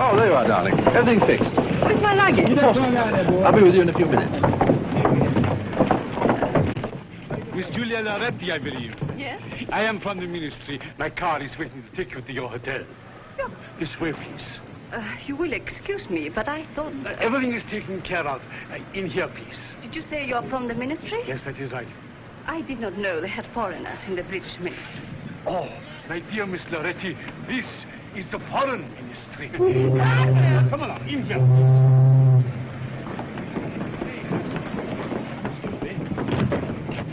Oh, there you are, darling. Everything's fixed. Where's my luggage? I'll be with you in a few minutes. Miss Julia Loretti, I believe. Yes? I am from the ministry. My car is waiting to take you to your hotel. Yeah. This way, please. You will excuse me, but I thought... Everything is taken care of. In here, please. Did you say you're from the ministry? Yes, that is right. I did not know they had foreigners in the British ministry. Oh, my dear Miss Loretti, this is the foreign ministry. Come on, in here, please.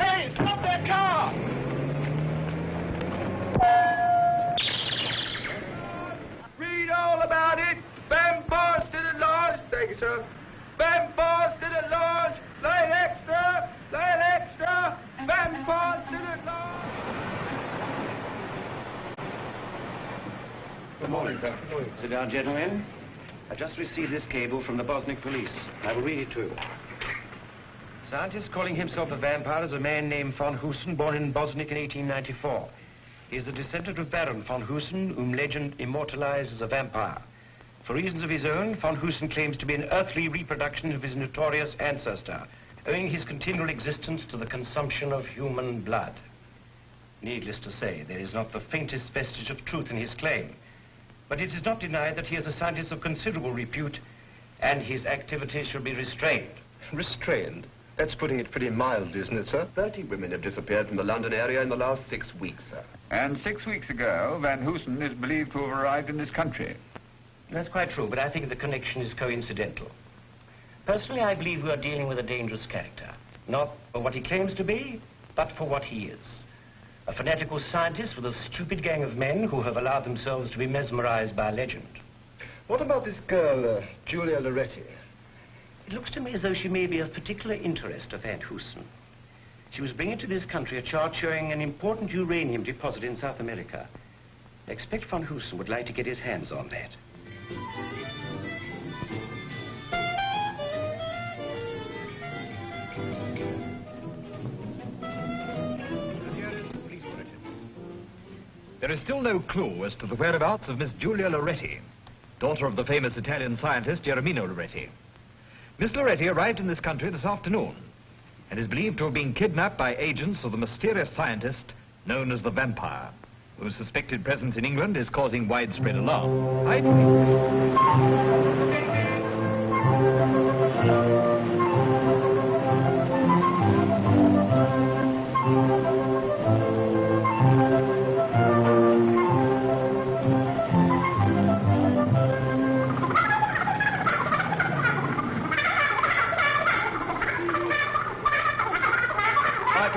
Hey, stop that car! Read all about it. Vampires to the lodge. Thank you, sir. Vampires to the lodge. Light extra. Light extra. Vampires to the lodge. Good morning, sir. Sit down, gentlemen. I just received this cable from the Bosniak police. I will read it to you. Scientist calling himself a vampire is a man named von Husen, born in Bosniak in 1894. He is a descendant of Baron von Husen, whom legend immortalized as a vampire. For reasons of his own, von Husen claims to be an earthly reproduction of his notorious ancestor, owing his continual existence to the consumption of human blood. Needless to say, there is not the faintest vestige of truth in his claim. But it is not denied that he is a scientist of considerable repute, and his activities should be restrained. Restrained? That's putting it pretty mildly, isn't it, sir? 30 women have disappeared from the London area in the last 6 weeks, sir. And 6 weeks ago, Van Hoosen is believed to have arrived in this country. That's quite true, but I think the connection is coincidental. Personally, I believe we are dealing with a dangerous character. Not for what he claims to be, but for what he is. A fanatical scientist with a stupid gang of men who have allowed themselves to be mesmerized by legend. What about this girl, Julia Loretti? It looks to me as though she may be of particular interest to Van Hoosen. She was bringing to this country a chart showing an important uranium deposit in South America. I expect Van Hoosen would like to get his hands on that. There is still no clue as to the whereabouts of Miss Julia Loretti, daughter of the famous Italian scientist Germino Loretti. Miss Loretti arrived in this country this afternoon and is believed to have been kidnapped by agents of the mysterious scientist known as the Vampire, whose suspected presence in England is causing widespread alarm.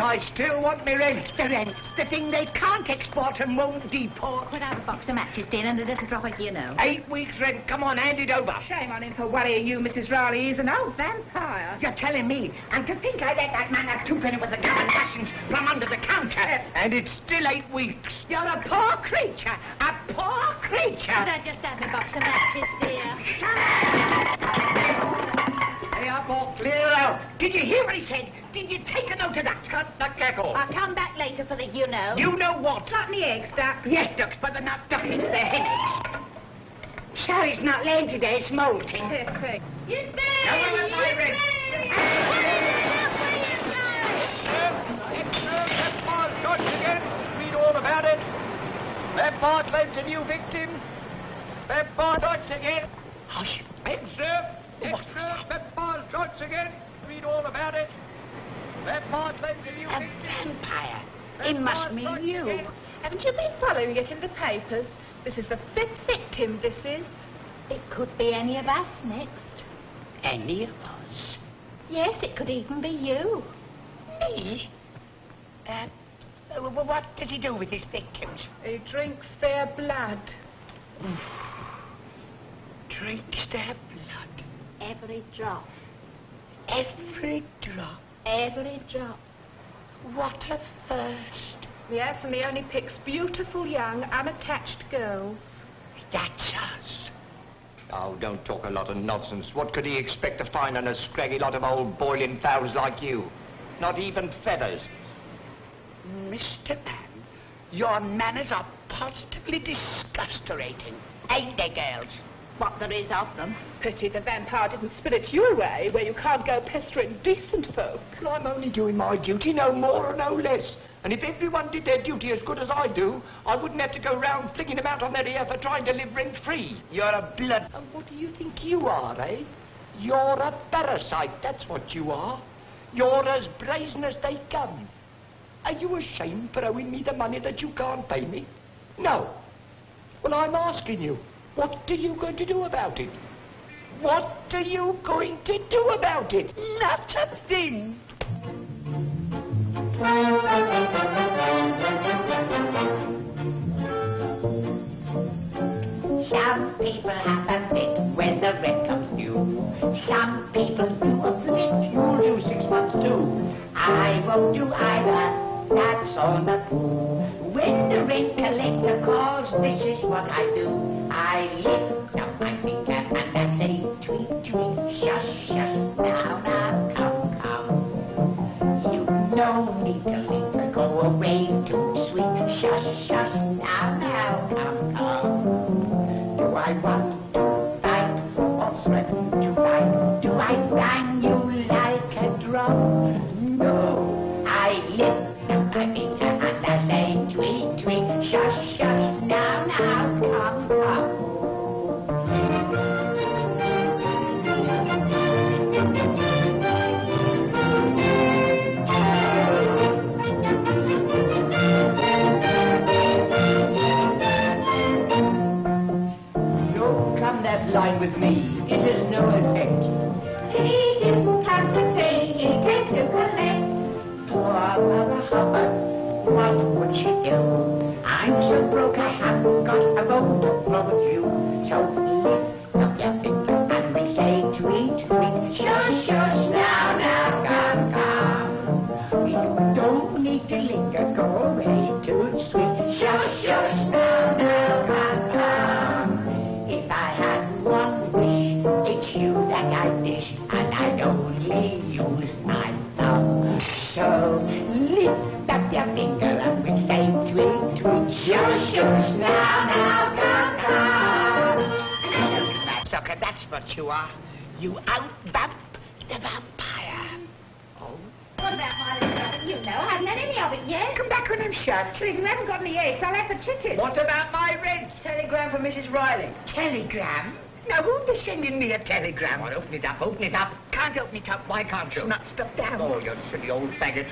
I still want me rent. The rent? The thing they can't export and won't deport. Put out a box of matches, dear, and a little drop of you know. 8 weeks rent. Come on, hand it over. Shame on him for worrying you, Mrs. Raleigh. He's an old vampire. You're telling me. And to think I let that man have 2 penny worth of gum and rations from under the counter. And it's still 8 weeks. You're a poor creature. A poor creature. Could I just have a box of matches, dear? Did you hear what he said? Did you take a note of that? Cut the cackle. I'll come back later for the you-know. You know what? Got me eggs, Duck. Yes, ducks, but they're not ducklings, they're hen eggs. Sally's not laying today, it's molting. You Now, where was my ring? Shots again. Read all about it. Vampire claims a new victim. Vampire shots again. Hush. Extra. Extra. Vampire shots again. Read all about it. Vampire claims a new A victim. vampire. It must mean you. Haven't you been following it in the papers? This is the 5th victim, this is. It could be any of us next. Any of us? Yes, it could even be you. Me? What does he do with his victims? He drinks their blood. Drinks their blood. Every drop. Every drop. Every drop. What a thirst. Yes, and he only picks beautiful young, unattached girls. That's us. Oh, don't talk a lot of nonsense. What could he expect to find on a scraggy lot of old boiling fowls like you? Not even feathers. Mr. Man, your manners are positively disgusterating. Ain't they, girls? What there is of them. Pity the vampire didn't spirit you away, where you can't go pestering decent folk. Well, I'm only doing my duty, no more or no less. And if everyone did their duty as good as I do, I wouldn't have to go round flicking them out on their ear for trying to live rent-free. You're a blood... And what do you think you are, eh? You're a parasite, that's what you are. You're as brazen as they come. Are you ashamed for owing me the money that you can't pay me? No. Well, I'm asking you, what are you going to do about it? What are you going to do about it? Not a thing. Some people have a fit when the rent comes due. Some people do a flit, you'll do 6 months too. I won't do either, that's on the poo. When the rent collector calls, this is what I do. I lift up my finger and I say tweet, tweet, shush, shush, now, now, come, come. You don't need to linger, go away too sweet, shush, shush, now, now, come, come. Do I want to fight or threaten to fight? Do I bang you like a drum? No, I lift up my finger and I say tweet, tweet, shush, shush, now, now, come, come. That line with me, it has no effect. He didn't come to tea, he came to collect. Poor Mother Hubbard, what would she do? I'm so broke I haven't got a bone to throw at you. So lift up your finger and we say tweet, tweet, shush, shush, now, now, come, come. You don't need to linger, go away too sweet. Shush, shush, now, now, come, come. If I had one wish, it's you that I wish, and I'd only use my thumb. So lift up your finger and we say tweet, tweet, shush, shush, now, now, come, come. Sucker, that's what you are. You out-vamp the vampire. Oh? What about my little you-know? I haven't had any of it yet. Come back when I'm shut. If you haven't got any eggs, I'll have the chicken. What about my rent? Telegram from Mrs. Riley. Telegram? Now, who'd be sending me a telegram? Well, open it up, open it up. Can't open it up. Why can't you? It's not stuffed down. Oh, you silly old faggot.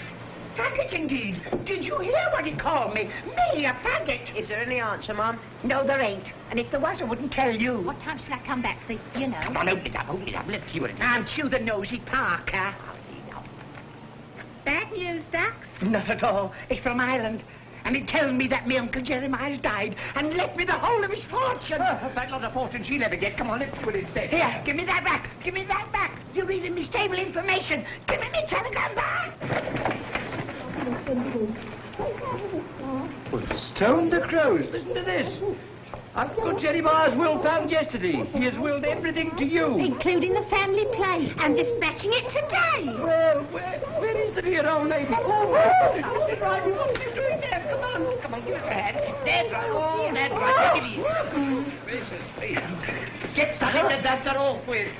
Faggot, indeed. Did you hear what he called me? Me, a faggot. Is there any answer, Mum? No, there ain't. And if there was, I wouldn't tell you. What time shall I come back for the you-know? Come on, open it up, open it up. Let's see what it is. Aren't you the nosy Parker? Bad news, Ducks? Not at all. It's from Ireland. And it tells me that my Uncle Jeremiah's died and left me the whole of his fortune. Oh, that lot of fortune she'll ever get. Come on, let's see what it says. Here, give me that back. Give me that back. You're reading me stable information. Give me telegram back. Well, stone the crows. Listen to this. I've got Jerry Barr's will found yesterday. He has willed everything to you. Including the family plate and dispatching it today. Well, where is the dear old lady? Oh, Mr. Riley, what are you doing there? Come on, give us a hand. That's right. Oh, that's right. Take it easy. Get something to dust her off with.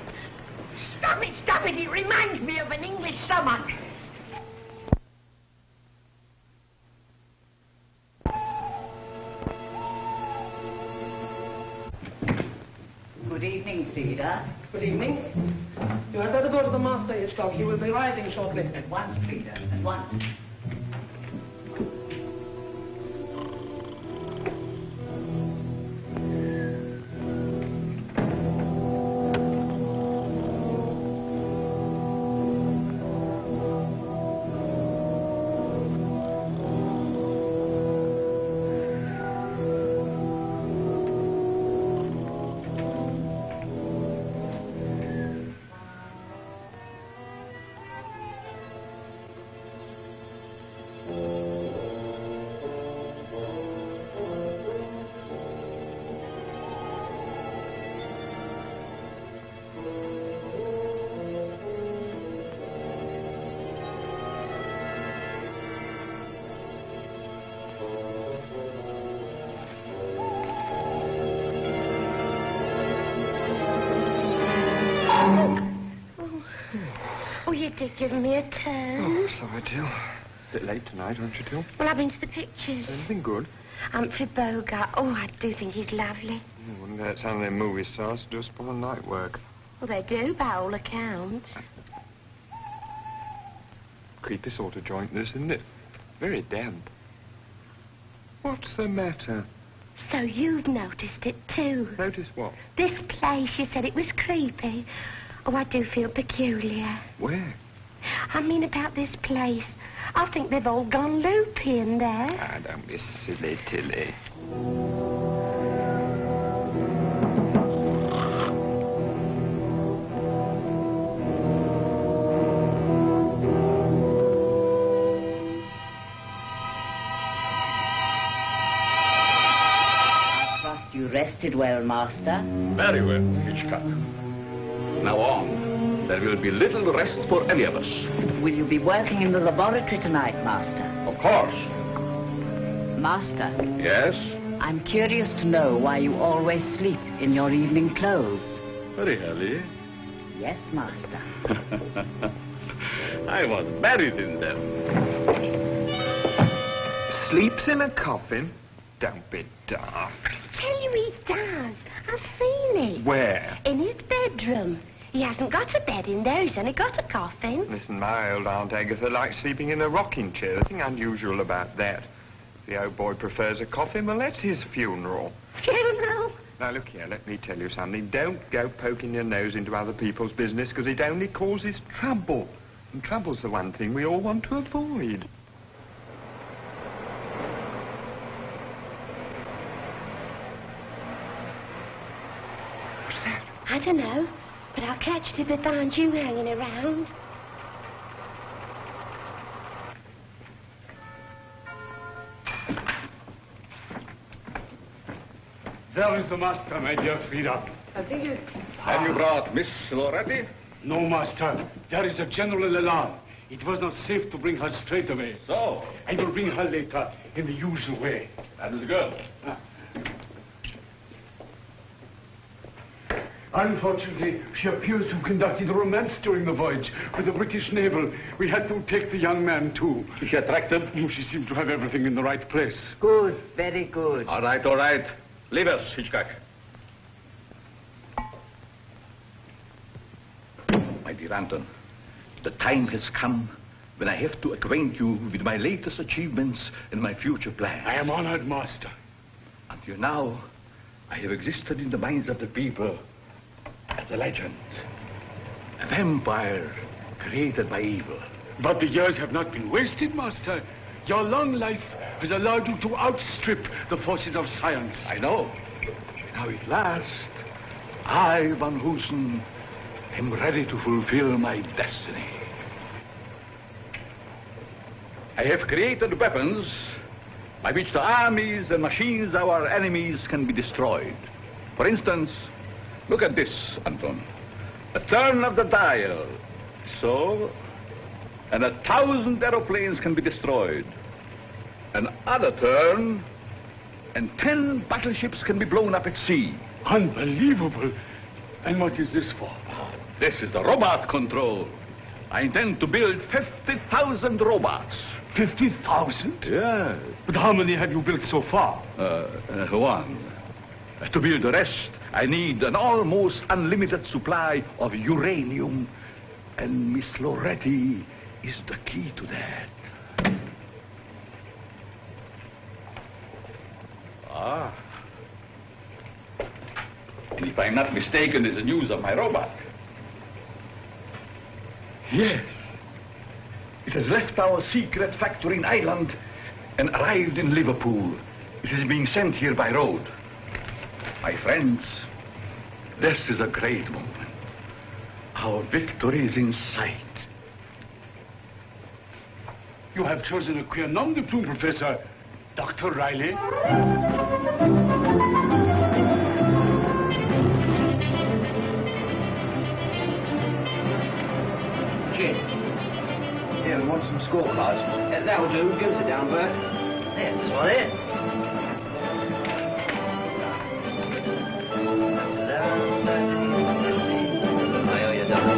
Stop it. It reminds me of an English summer. Good evening, Frida. Good evening. You had better go to the master, Hitchcock. He will be rising shortly. At once, Frida, at once. Oh, you did give me a turn. Oh, sorry, Till. A bit late tonight, aren't you, Till? Well, I've been to the pictures. Anything good? Humphrey Bogart. Oh, I do think he's lovely. I wouldn't let some of them movie stars do spoil night work. Well, they do, by all accounts. Creepy sort of joint, this, isn't it? Very damp. What's the matter? So you've noticed it, too. Notice what? This place, you said it was creepy. Oh, I do feel peculiar. Where? I mean about this place. I think they've all gone loopy in there. Ah, don't be silly, Tilly. I trust you rested well, Master. Very well, Hitchcock. Now on. There will be little rest for any of us. Will you be working in the laboratory tonight, Master? Of course. Master. Yes? I'm curious to know why you always sleep in your evening clothes. Really? Yes, Master. I was buried in them. Sleeps in a coffin? Don't be daft. Tell you he does. I've seen it. Where? In his bedroom. He hasn't got a bed in there. He's only got a coffin. Listen, my old Aunt Agatha likes sleeping in a rocking chair. Nothing unusual about that. If the old boy prefers a coffin, well, that's his funeral. Funeral? Now, look here, let me tell you something. Don't go poking your nose into other people's business, because it only causes trouble. And trouble's the one thing we all want to avoid. What's that? I don't know. But I'll catch it if they find you hanging around. There is the master, my dear Frida. I think you... Have you brought Miss Loretti? No, master. There is a general alarm. It was not safe to bring her straight away. So? I will bring her later in the usual way. That is good. Unfortunately, she appears to have conducted a romance during the voyage with the British naval. We had to take the young man, too. Is she attractive? Oh, she seemed to have everything in the right place. Good, very good. All right, all right. Leave us, Hitchcock. My dear Anton, the time has come when I have to acquaint you with my latest achievements and my future plans. I am honored, master. Until now, I have existed in the minds of the people as a legend. A vampire created by evil. But the years have not been wasted, master. Your long life has allowed you to outstrip the forces of science. I know. Now at last, I, Van Hoosen, am ready to fulfill my destiny. I have created weapons by which the armies and machines of our enemies can be destroyed. For instance, look at this, Anton. A turn of the dial, so, and 1,000 aeroplanes can be destroyed. Another turn, and 10 battleships can be blown up at sea. Unbelievable. And what is this for? This is the robot control. I intend to build 50,000 robots. 50,000? Yes. But how many have you built so far? One. To build the rest, I need an almost unlimited supply of uranium. And Miss Loretti is the key to that. Ah. And if I'm not mistaken, there's the news of my robot. Yes. It has left our secret factory in Ireland and arrived in Liverpool. It is being sent here by road. My friends, this is a great moment. Our victory is in sight. You have chosen a queer nom de plume, Professor. Dr. Riley. Jim. Yeah, we want some scorecards. That'll do. Give us a down, Bert. There, this one here. I owe you double.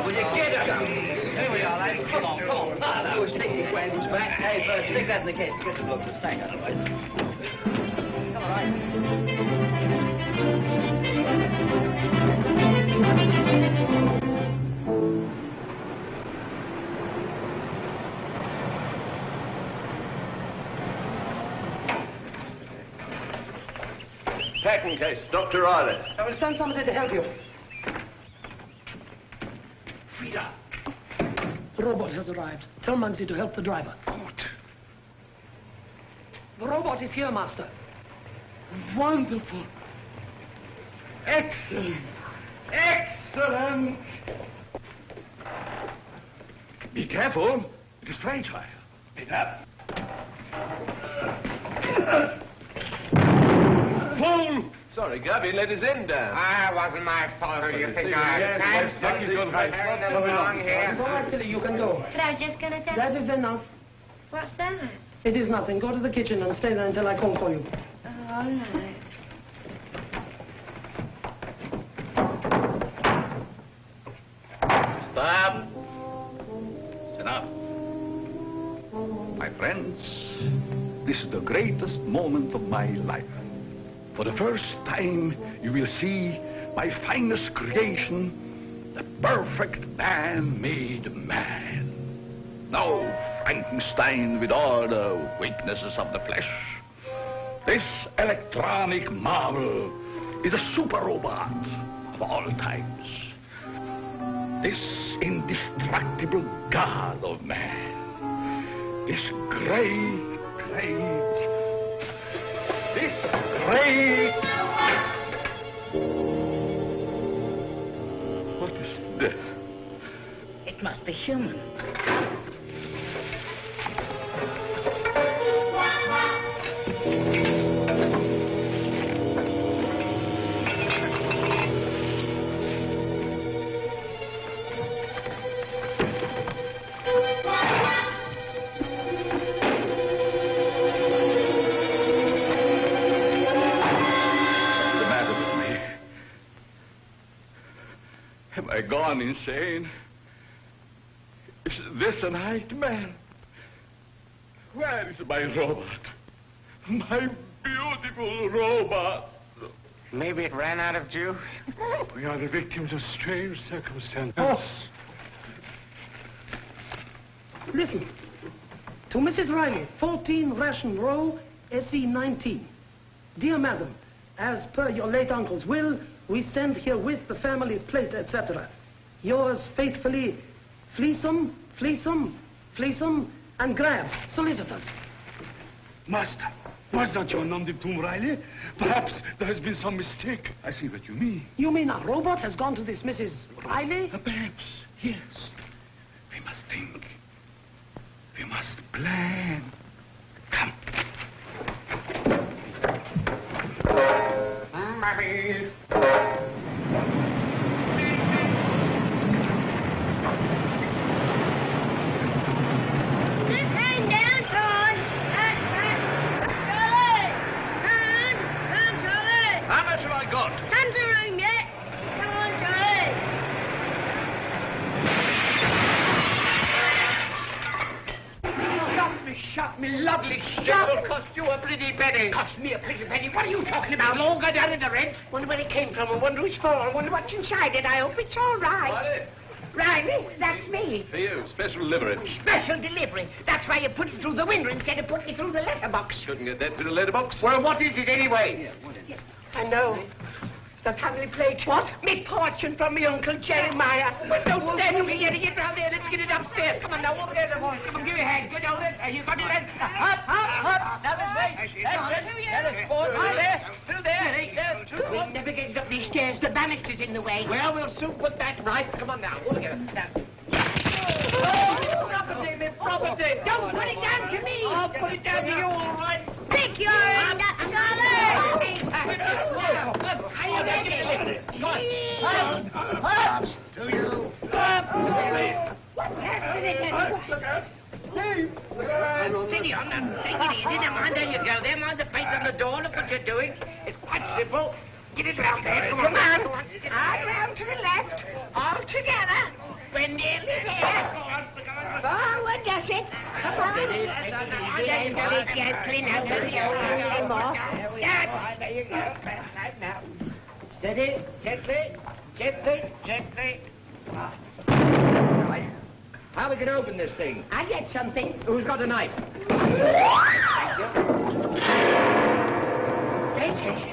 Will you get up? Here we are, ladies. Come on, come on. Oh, stick your Quavers back. Hey, first, stick that in the case. Get the look the same, otherwise. Come on, right. Packing case, Dr. Riley. I will send somebody to help you. Frida. The robot has arrived. Tell Muggsy to help the driver. Good. The robot is here, Master. Wonderful. Excellent. Excellent. Be careful. It is fragile. Pick up. Fool! Sorry, Gabby let his end down. Ah, wasn't my fault. Who do you think I am? Jackie's gone right. Nothing wrong here. All right, Tilly, you can go. But I was just going to tell That is enough. What's that? It is nothing. Go to the kitchen and stay there until I call for you. Oh, all right. Stop. It's enough. My friends, this is the greatest moment of my life. For the first time, you will see my finest creation, the perfect man-made man. No Frankenstein with all the weaknesses of the flesh. This electronic marvel is a super robot of all times. This indestructible god of man. This great... What is this? It must be human. Am I gone insane? Is this a nightmare? Where is my robot? My beautiful robot. Maybe it ran out of juice. We are the victims of strange circumstances. Oh. Listen. To Mrs. Riley, 14 Ration Row, SE 19. Dear Madam, as per your late uncle's will, we send herewith the family plate, etc. Yours faithfully, Fleesom, and Graham, solicitors. Master, Was that your nom de plume, Riley? Perhaps there has been some mistake. I see what you mean. You mean a robot has gone to this Mrs. Riley? Perhaps, yes. We must think. We must plan. Come. How much have I got? Tons of room yet. Come on, Charlie. Shut me, lovely shut. It'll cost you a pretty penny. Cost me a pretty penny? What are you talking about? It'll all go down in the rent. Wonder where it came from. I wonder who's for. I wonder what's inside it. I hope it's all right. Riley, that's me. For you, special delivery. Special delivery. That's why you put it through the window instead of putting it through the letterbox. Couldn't get that through the letterbox. Well, what is it anyway? I know. The family plate. What? Me fortune from me Uncle Jeremiah. But don't stand me getting it round there. Let's get it upstairs. Come on now, over there, the boys. Come on, give me a hand. Good over there. You got it then? Up, up, up. Now this way. That's it. That is four. Through there. Through there. We'll never get up these stairs. The banister's in the way. Well, we'll soon put that right. Come on now. All together. Now. Property, me property. Don't put it down to me. I'll put it down to you, all right. Pick your end up, Charlie. To you. Steady on that. Take it easy. Now, mind, there you go. There, mind the paint on the door. Look what you're doing. It's quite simple. Get it round there. Come on. All round to the left. All together. We're nearly there. Go on. Forward, does it? Come on. Steady. Very gently. Now, there we go. More. There you go. Right now. Steady. Gently. Gently. Gently. Right. How are we going to open this thing? I get something. Who's got a knife? There it is.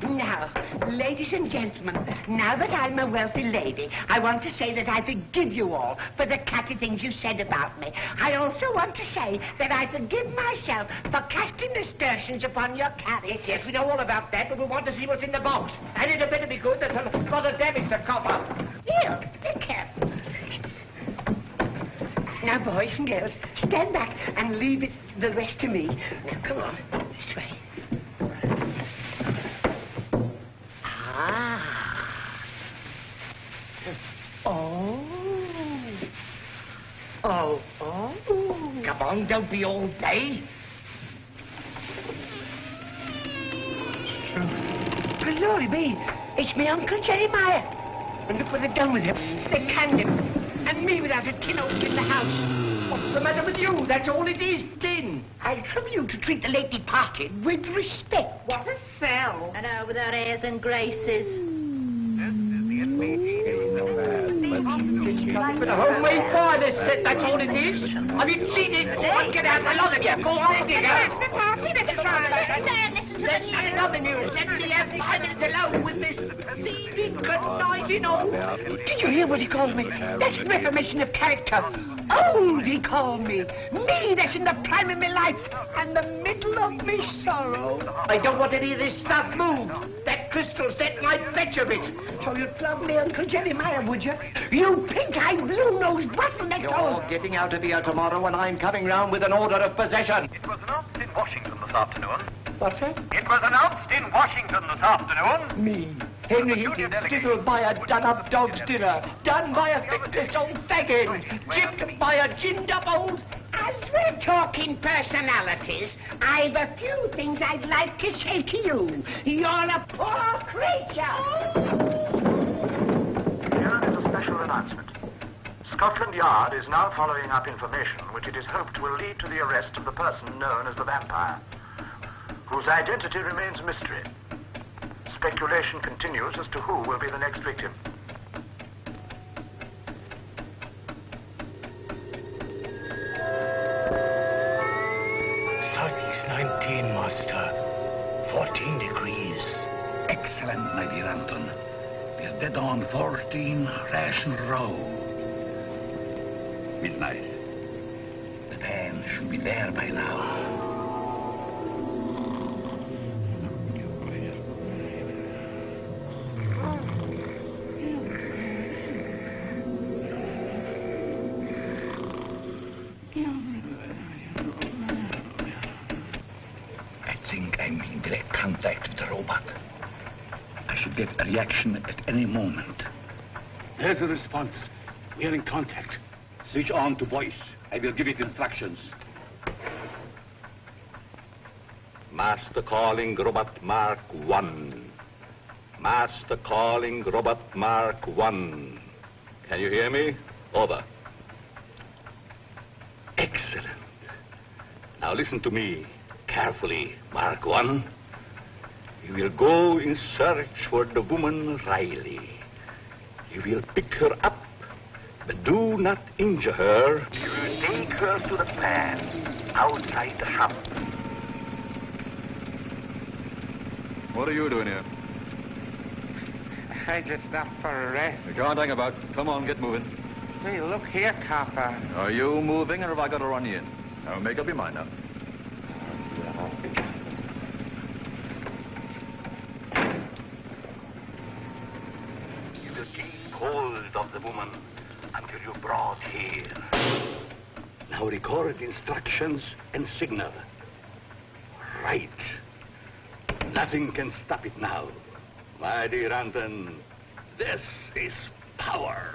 Now, ladies and gentlemen, now that I'm a wealthy lady, I want to say that I forgive you all for the catty things you said about me. I also want to say that I forgive myself for casting aspersions upon your carriage. Yes, we know all about that, but we want to see what's in the box. And it had better be good. That's for the damage to cough up. Here, be careful. Now, boys and girls, stand back and leave the rest to me. Now, come on, this way. Oh. Come on, don't be all day. Glory be, it's me Uncle Jeremiah. And look what they've done with him. They canned him. And me without a tin open in the house. What's the matter with you? That's all it is, tin. I trouble you to treat the late departed with respect. What a sell. I know, without airs and graces. With a homemade pie, this set, that's all it is. Have you seen it? Go get out, a lot of you. Go on, dig out. It's the party, Mr. Riley. Listen to the That's news. another news. Let me have 5 minutes alone with this thieving, conniving old... Did you hear what he called me? That's reformation of character. Old, he called me. Me, that's in the prime of my life and the middle of me sorrow. I don't want any of this stuff moved. That crystal set might fetch a bit. So you'd plug me Uncle Jeremiah, would you? You pink-eyed, blue-nosed bottleneck. You're getting out of here tomorrow and I'm coming round with an order of possession. It was announced in Washington this afternoon. What's that? It was announced in Washington this afternoon. Me, Henry Higgins, diddled by a done-up dog's dinner, done by a fickless old faggin, gypped by a ginned-up old... As we're talking personalities, I've a few things I'd like to say to you. You're a poor creature. Here is a special announcement. Scotland Yard is now following up information which it is hoped will lead to the arrest of the person known as the vampire, whose identity remains a mystery. Speculation continues as to who will be the next victim. Southeast 19, Master. 14 degrees. Excellent, my dear Anton. We're dead on 14 Ration Row. Midnight. The van should be there by now. I'm in direct contact with the robot. I should get a reaction at any moment. There's the response. We are in contact. Switch on to voice. I will give it instructions. Master calling Robot Mark 1. Master calling Robot Mark 1. Can you hear me? Over. Excellent. Now listen to me carefully, Mark 1. You will go in search for the woman Riley. You will pick her up, but do not injure her. You will take her to the plant outside the house. What are you doing here? I just stopped for a rest. You can't hang about. Come on, get moving. Say, look here, copper. Are you moving, or have I got to run you in? Now, make up your mind now. You will keep hold of the woman until you're brought here. Now record instructions and signal. Right. Nothing can stop it now. My dear Anton, this is power.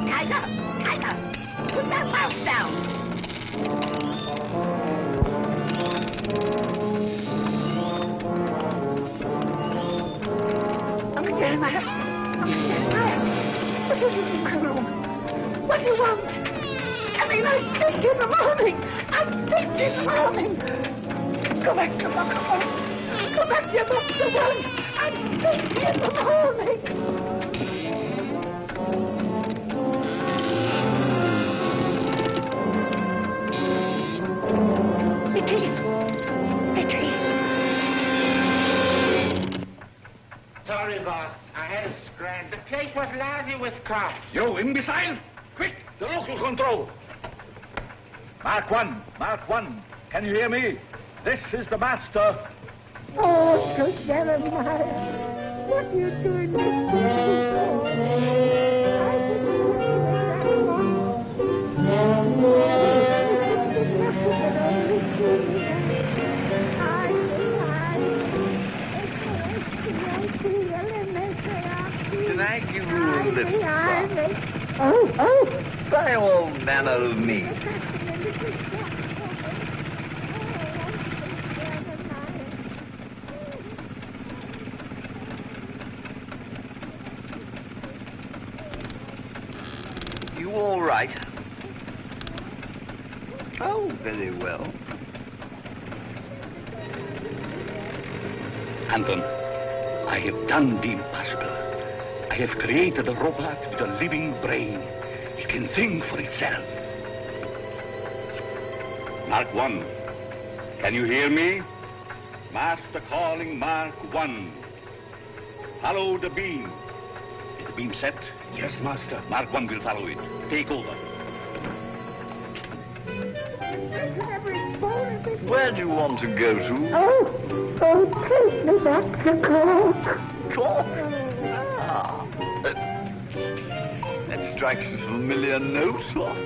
Kaiser, put that mouse down. I'm here in my room. What do you want? I mean, I speak in the morning. I speak in the morning. Go back to your box. Go back to your box at once. I speak in the morning. Sorry, boss. I had a scram. The place was lousy with cops. You imbecile! Quick, the local control. Mark 1, Mark 1. Can you hear me? This is the master. Oh, good Jeremiah. What are you doing Can I give you a lift, son? By all manner of means. You all right? Oh, very well. Anton, I have done the impossible. I have created a robot with a living brain. It can think for itself. Mark 1, can you hear me? Master calling Mark 1. Follow the beam. Is the beam set? Yes, Master. Mark 1 will follow it. Take over. Where do you want to go to? Oh, take me back to Cork. Cork? Ah. That strikes a familiar note, what?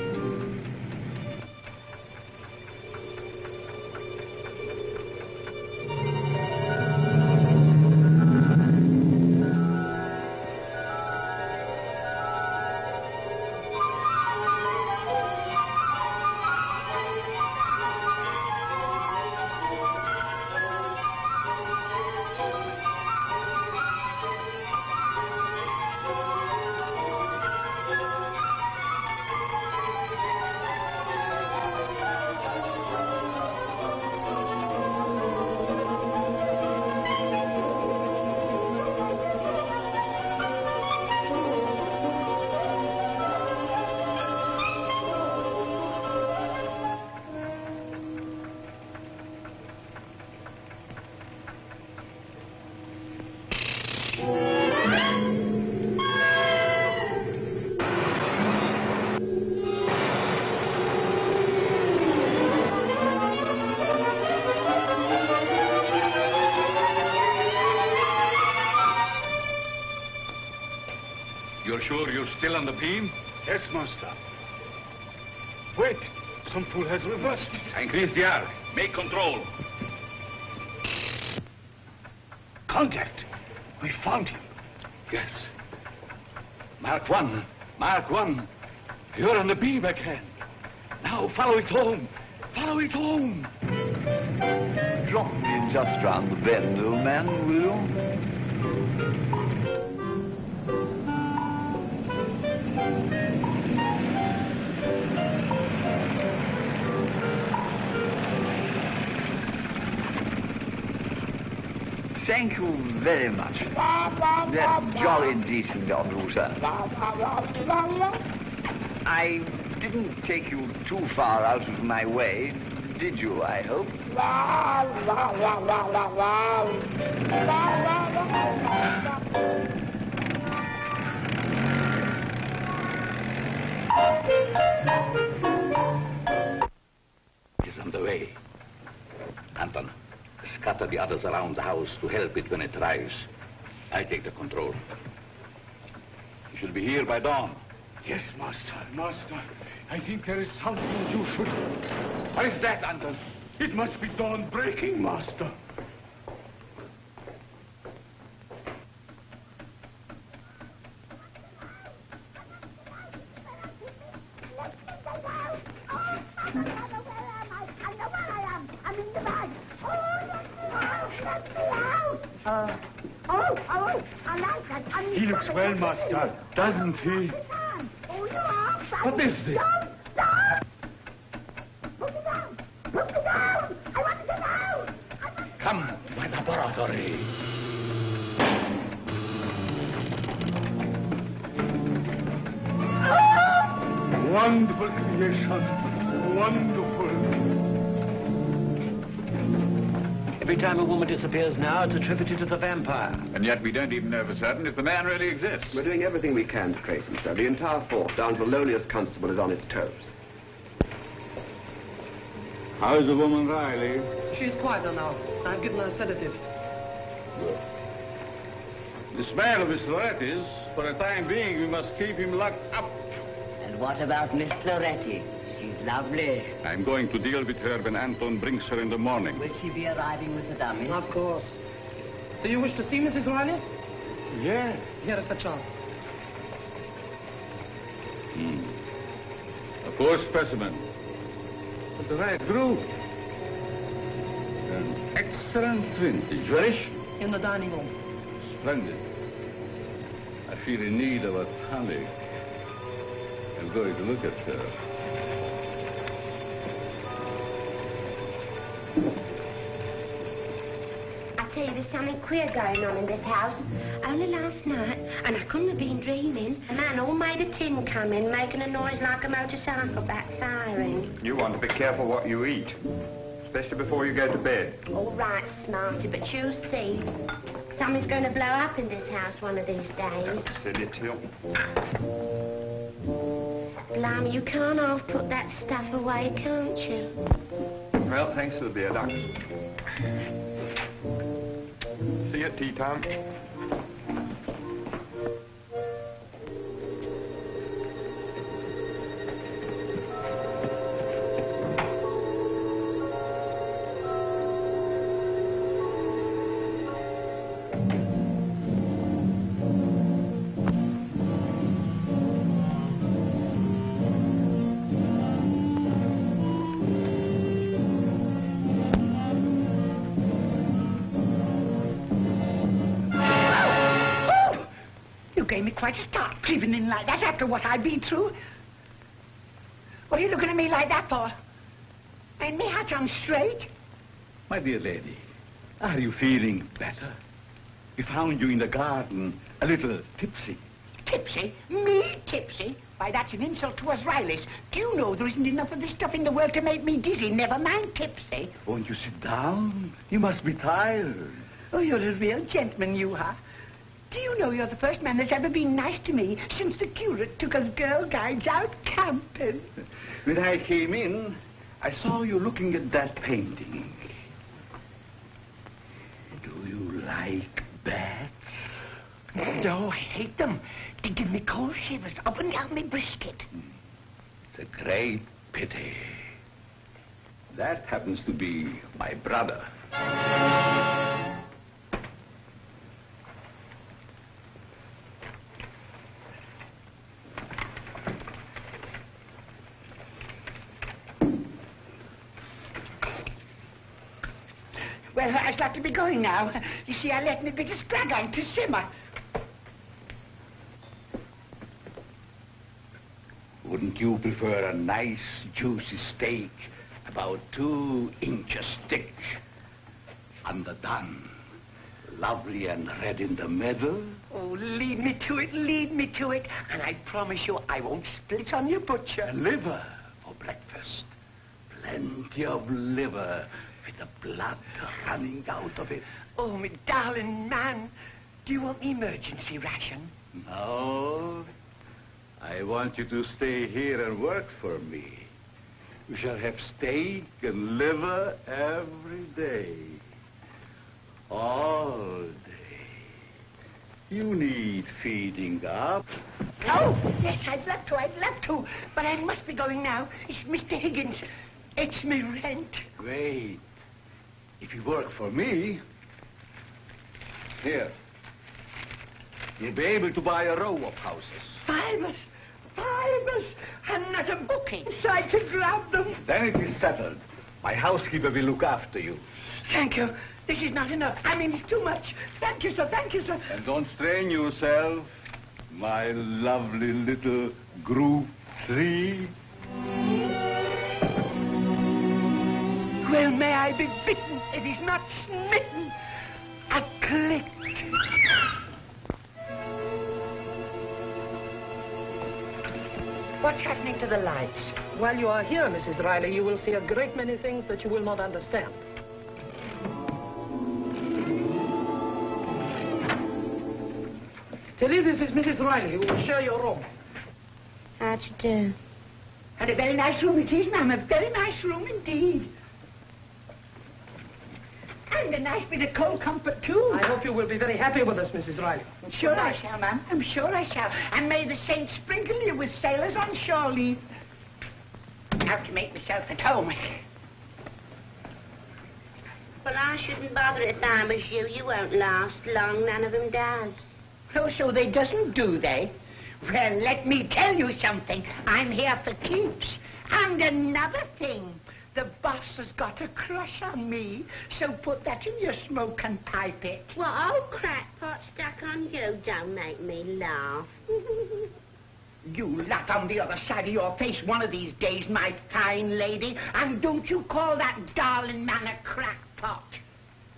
You're sure you're still on the beam? Yes, Master. Wait! Some fool has reversed. Saint-Christian, make control. Contact! We found him. Yes. Mark 1. Mark 1. You're on the beam again. Now follow it home. Follow it home. Drop me just round the bend, old man, will you? Thank you very much. That's jolly decent of you, sir. I didn't take you too far out of my way, did you, I hope? It's on the way. Anton, scatter the others around the house to help it when it arrives. I take the control. You should be here by dawn. Yes, Master, Master. I think there is something you should... What is that, Anton? It must be dawn breaking, Master. He looks well, Master, doesn't he? What is this? Come to my laboratory. Wonderful creation. Wonderful. Every time a woman disappears now, it's attributed to the vampire. And yet we don't even know for certain if the man really exists. We're doing everything we can to trace him, sir. The entire force, down to the lowliest constable, is on its toes. How's the woman, Riley? She's quieter now. I've given her a sedative. Good. The smell of Miss Loretti's, for the time being, we must keep him locked up. And what about Miss Loretti? She's lovely. I'm going to deal with her when Anton brings her in the morning. Will she be arriving with the dummy? Of course. Do you wish to see Mrs. Riley? Yeah. Here is her chart. A poor specimen. But the right group. An excellent vintage. Where is she? In the dining room. Splendid. I feel in need of a tonic. I'm going to look at her. I tell you, there's something queer going on in this house. Only last night, and I couldn't have been dreaming, a man all made of tin come in, making a noise like a motorcycle backfiring. You want to be careful what you eat, especially before you go to bed. All right, Smarty, but you see, something's going to blow up in this house one of these days. Silly till. Blimey, you can't half put that stuff away, can't you? Well, thanks for the beer, Doc. See you at tea time. Gave me quite a start creeping in like that after what I've been through. What are you looking at me like that for? Ain't me hat on straight? My dear lady, are you feeling better? We found you in the garden, a little tipsy. Tipsy? Me tipsy? Why, that's an insult to us Rileys. Do you know there isn't enough of this stuff in the world to make me dizzy, never mind tipsy? Won't you sit down? You must be tired. Oh, you're a real gentleman, you are. Do you know you're the first man that's ever been nice to me since the curate took us girl guides out camping? When I came in, I saw you looking at that painting. Do you like bats? No, I hate them. They give me cold shivers up and down my brisket. It's a great pity. That happens to be my brother. Well, I'd like to be going now. You see, I let me bit of scrag on to simmer. Wouldn't you prefer a nice, juicy steak, about 2 inches thick, underdone, lovely and red in the middle? Oh, lead me to it, lead me to it. And I promise you I won't split on your butcher. Liver for breakfast. Plenty of liver with the blood running out of it. Oh, me darling man, do you want the emergency ration? No. I want you to stay here and work for me. We shall have steak and liver every day. All day. You need feeding up. Oh, yes, I'd love to. But I must be going now. It's Mr. Higgins. It's me rent. Wait. If you work for me, here, you'll be able to buy a row of houses. Fivers, and not a book inside to grab them. Then it is settled. My housekeeper will look after you. Thank you. This is not enough. I mean, it's too much. Thank you, sir. And don't strain yourself, my lovely little Group 3. Well, may I be bitten if he's not smitten. I clicked. What's happening to the lights? While you are here, Mrs. Riley, you will see a great many things that you will not understand. Tilly, this is Mrs. Riley, who will share your room. How'd you do? And a very nice room it is, ma'am. A very nice room indeed. And a nice bit of cold comfort, too. I hope you will be very happy with us, Mrs. Riley. Sure I shall, ma'am. I'm sure I shall. And may the saints sprinkle you with sailors on shore leave. Now to make myself at home. Well, I shouldn't bother if I was you. You won't last long. None of them does. Oh, so they doesn't, do they? Well, let me tell you something. I'm here for keeps. And another thing. The boss has got a crush on me, so put that in your smoke and pipe it. What old crackpot stuck on you? Don't make me laugh. You laugh on the other side of your face one of these days, my fine lady. And don't you call that darling man a crackpot.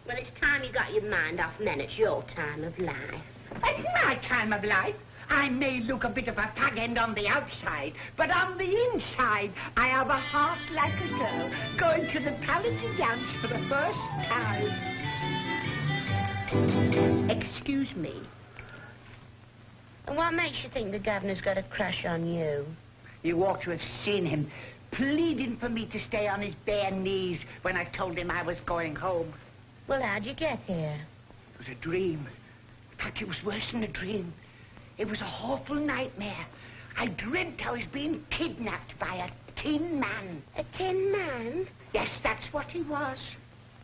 Well, it's time you got your mind off men. It's your time of life. It's my time of life. I may look a bit of a fag end on the outside, but on the inside, I have a heart like a girl, going to the Paladin dance for the first time. Excuse me. And what makes you think the governor's got a crush on you? You ought to have seen him pleading for me to stay on his bare knees when I told him I was going home. Well, how'd you get here? It was a dream. In fact, it was worse than a dream. It was a awful nightmare. I dreamt I was being kidnapped by a tin man. A tin man? Yes, that's what he was.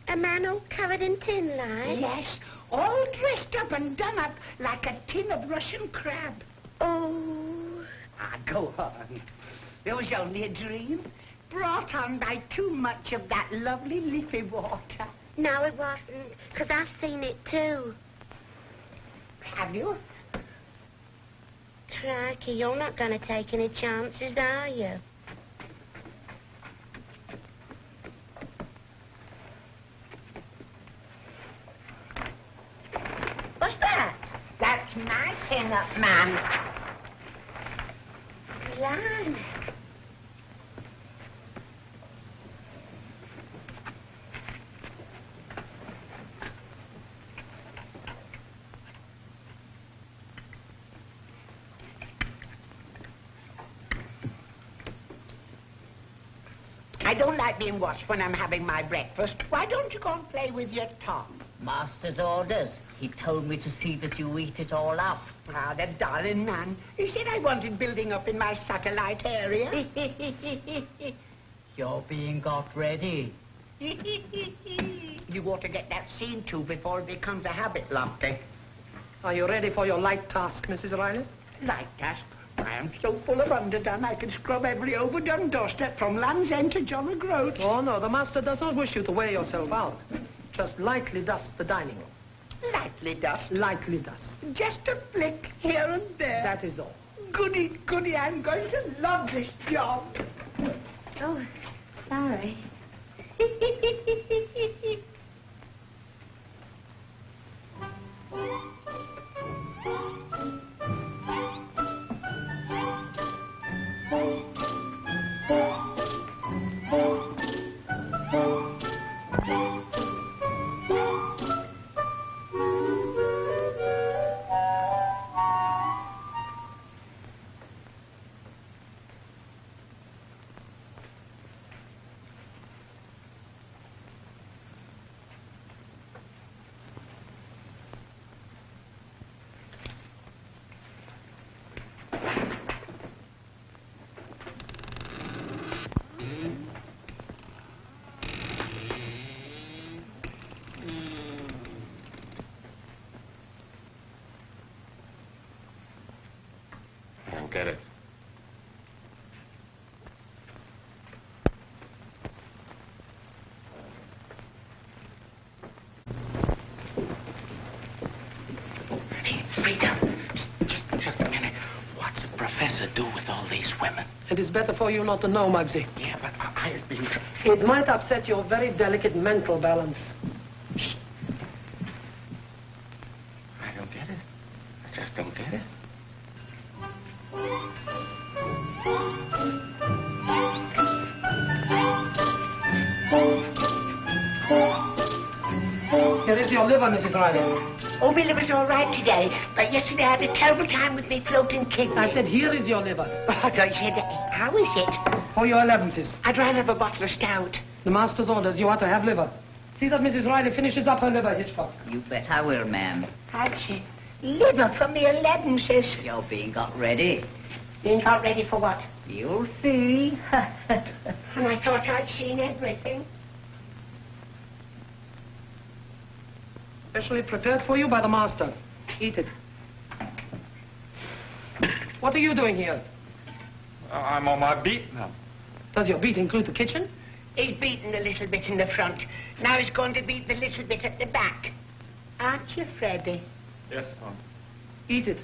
A man all covered in tin light? Yes, all dressed up and done up like a tin of Russian crab. Oh. Ah, go on. It was only a dream, brought on by too much of that lovely leafy water. No, it wasn't, because I've seen it too. Have you? Crikey, you're not going to take any chances, are you? What's that? That's my pin-up man. Blimey. I don't like being watched when I'm having my breakfast. Why don't you go and play with your Tom? Master's orders. He told me to see that you eat it all up. Ah, the darling man. He said I wanted building up in my satellite area. You're being got ready. You ought to get that seen to before it becomes a habit, Lofty. Are you ready for your light task, Mrs. Riley? Light task? I am so full of underdone I can scrub every overdone doorstep from Land's End to John O'Groat. Oh, no, the master does not wish you to wear yourself out. Just lightly dust the dining room. Lightly dust? Lightly dust. Just a flick here and there. That is all. Goody, goody, I'm going to love this job. Oh, sorry. Get it. Hey, Frida, just a minute. What's a professor do with all these women? It is better for you not to know, Muggsy. Yeah, but I've been... It might upset your very delicate mental balance. Shh. I don't get it. I just don't get it. Here is your liver, Mrs. Riley. Oh, my liver's all right today, but yesterday I had a terrible time with me floating kidney. I said, here is your liver. I thought you said, how is it? For your 11s. I'd rather have a bottle of stout. The master's orders, you are to have liver. See that Mrs. Riley finishes up her liver, Hitchcock. You bet I will, ma'am. I'd say, liver from the 11s. You're being got ready. Being got ready for what? You'll see. And I thought I'd seen everything. Specially prepared for you by the master. Eat it. What are you doing here? I'm on my beat now. Does your beat include the kitchen? He's beaten the little bit in the front. Now he's going to beat the little bit at the back. Aren't you, Freddie? Yes, ma'am. Eat it.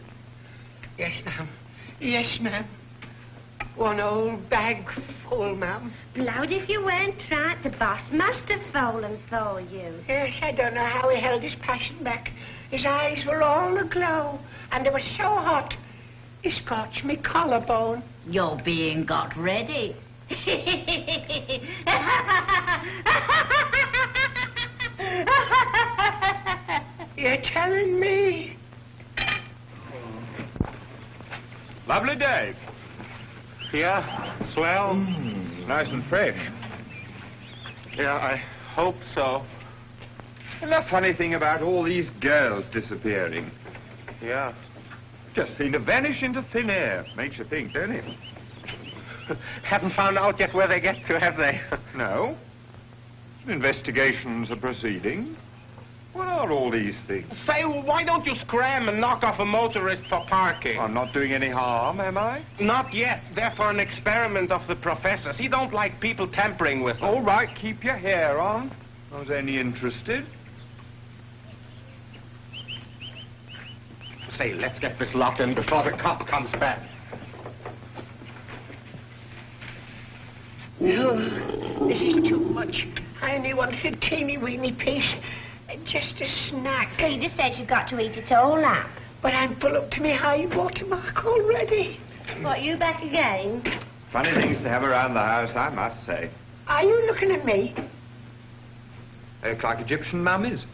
Yes, ma'am. Yes, ma'am. One old bag full, ma'am. Blowed if you weren't right. The boss must have fallen for you. Yes, I don't know how he held his passion back. His eyes were all aglow, and they were so hot, he scorched me collarbone. You're being got ready. You're telling me? Lovely day. Yeah, swell. Nice and fresh. Yeah, I hope so. And the funny thing about all these girls disappearing. Yeah. Just seem to vanish into thin air. Makes you think, don't it? Haven't found out yet where they get to, have they? No. Investigations are proceeding. What are all these things? Say, why don't you scram and knock off a motorist for parking? I'm not doing any harm, am I? Not yet. They're for an experiment of the professor's. He don't like people tampering with them. All right, keep your hair on. I was only interested. Say, let's get this locked in before the cop comes back. No, this is too much. I only wanted a teeny-weeny piece. Just a snack. Frida said you got to eat it all up. But I'm full up to my high watermark already. What, you back again? Funny things to have around the house, I must say. Are you looking at me? They look like Egyptian mummies.